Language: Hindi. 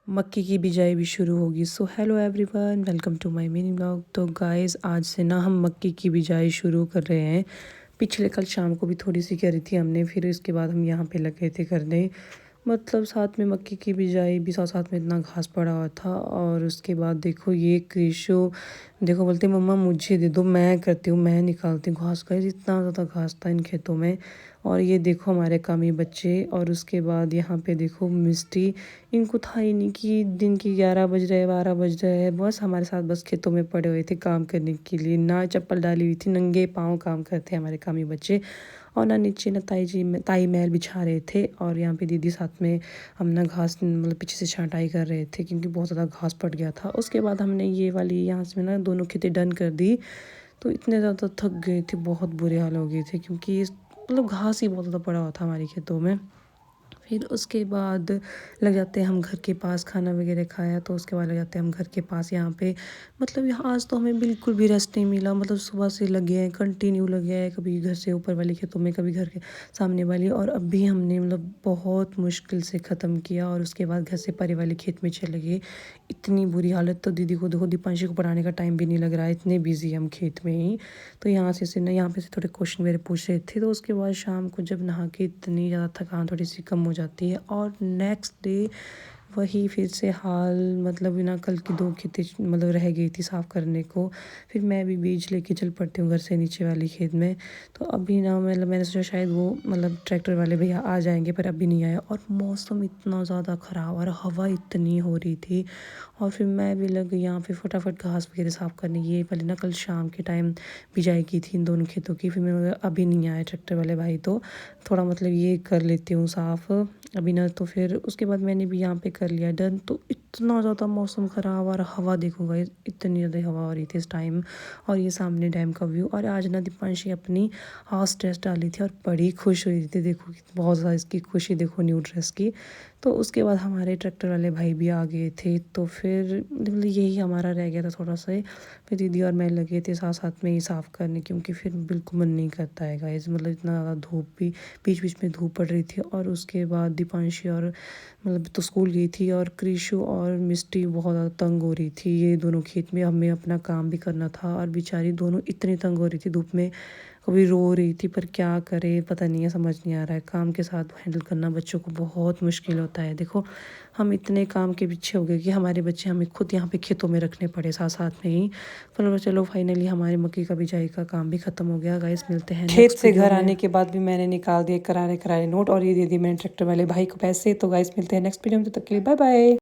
मक्की की बिजाई भी शुरू होगी। So hello everyone, welcome to my mini blog. तो गाइस आज से ना हम मक्की की बिजाई शुरू कर रहे हैं। पिछले कल शाम को भी थोड़ी सी करी थी हमने, फिर इसके बाद हम यहाँ पे लगे थे करने। मतलब साथ में मक्की की बिजाई भी, साथ साथ में इतना घास पड़ा हुआ था। और उसके बाद देखो ये क्रिशो देखो बोलती मम्मा मुझे दे दो, मैं करती हूँ, मैं निकालती हूँ घास का। इतना ज़्यादा घास था इन खेतों में। और ये देखो हमारे कामी बच्चे। और उसके बाद यहाँ पे देखो मिस्टी, इनको था ही नहीं कि दिन की 11 बज रहे 12 बज रहे हैं, बस हमारे साथ बस खेतों में पड़े हुए थे काम करने के लिए। ना चप्पल डाली हुई थी, नंगे पाँव काम करते हैं हमारे कामी बच्चे। और ना नीचे ना ताई महल बिछा रहे थे। और यहाँ पे दीदी साथ में हम ना घास मतलब पीछे से छांटाई कर रहे थे, क्योंकि बहुत ज़्यादा घास पड़ गया था। उसके बाद हमने ये वाली यहाँ से ना दोनों खेतें डन कर दी। तो इतने ज़्यादा थक गए थे, बहुत बुरे हाल हो गए थे, क्योंकि मतलब घास ही बहुत ज़्यादा पड़ा हुआ था हमारे खेतों में। फिर उसके बाद लग जाते हैं हम घर के पास, खाना वगैरह खाया तो उसके बाद लग जाते हैं हम घर के पास यहाँ पे। मतलब यहाँ आज तो हमें बिल्कुल भी रेस्ट नहीं मिला। मतलब सुबह से लगे हैं, कंटिन्यू लगे हैं, कभी घर से ऊपर वाली खेतों में, कभी घर के सामने वाली। और अभी हमने मतलब बहुत मुश्किल से ख़त्म किया। और उसके बाद घर से परे वाले खेत में चले गए। इतनी बुरी हालत, तो दीदी को देखो, दीपांशी को पढ़ाने का टाइम भी नहीं लग रहा है, इतने बिजी हम खेत में ही। तो यहाँ पे से थोड़े क्वेश्चन मेरे पूछ रहे थे। तो उसके बाद शाम को जब नहा के इतनी ज़्यादा थकान थोड़ी सी कम हो जाती है। और नेक्स्ट डे वही फिर से हाल। मतलब ना कल की 2 खेतें मतलब रह गई थी साफ़ करने को। फिर मैं भी बीज लेके चल पड़ती हूँ घर से नीचे वाली खेत में। तो अभी ना मतलब मैंने सोचा शायद वो मतलब ट्रैक्टर वाले भैया आ जाएंगे, पर अभी नहीं आया। और मौसम इतना ज़्यादा ख़राब और हवा इतनी हो रही थी। और फिर मैं भी लग गई यहाँ पे फटाफट घास वगैरह साफ़ करने। ये वाली ना कल शाम के टाइम बिजाई की थी इन दोनों खेतों की। फिर मैंने अभी नहीं आया ट्रैक्टर वाले भाई, तो थोड़ा मतलब ये कर लेती हूँ साफ़ अभी ना। तो फिर उसके बाद मैंने भी यहाँ पे कर लिया डन। तो इतना ज़्यादा मौसम ख़राब और हवा देखूँगा, इतनी ज़्यादा हवा हो रही थी इस टाइम। और ये सामने डैम का व्यू। और आज ना दीपांशी अपनी हाउस ड्रेस डाली थी और बड़ी खुश हुई थी। देखो बहुत ज़्यादा इसकी खुशी देखो न्यू ड्रेस की। तो उसके बाद हमारे ट्रैक्टर वाले भाई भी आ गए थे। तो फिर मतलब यही हमारा रह गया था थोड़ा सा। फिर दीदी और मैं लगे थे साथ साथ में ही साफ़ करने, क्योंकि फिर बिल्कुल मन नहीं करता है गाइस। मतलब इतना ज़्यादा धूप भी, बीच बीच में धूप पड़ रही थी। और उसके बाद दीपांशी और मतलब तो स्कूल गई थी। और क्रिशु और मिस्टी बहुत ज़्यादा तंग हो रही थी। ये दोनों खेत में हमें अपना काम भी करना था। और बेचारी दोनों इतनी तंग हो रही थी धूप में, कभी रो रही थी। पर क्या करे पता नहीं है, समझ नहीं आ रहा है। काम के साथ हैंडल करना बच्चों को बहुत मुश्किल होता है। देखो हम इतने काम के पीछे हो गए कि हमारे बच्चे हमें खुद यहाँ पे खेतों में रखने पड़े साथ साथ में ही। पर चलो फाइनली हमारे मक्की का बिजाई का काम भी खत्म हो गया। गाइस मिलते हैं खेत से घर आने के बाद भी मैंने निकाल दिए करारे करारे नोट। और ये दे दी मैंने ट्रैक्टर वाले भाई को पैसे। तो गाइस मिलते हैं नेक्स्ट वीडियो में, तब तक के लिए बाय बाय।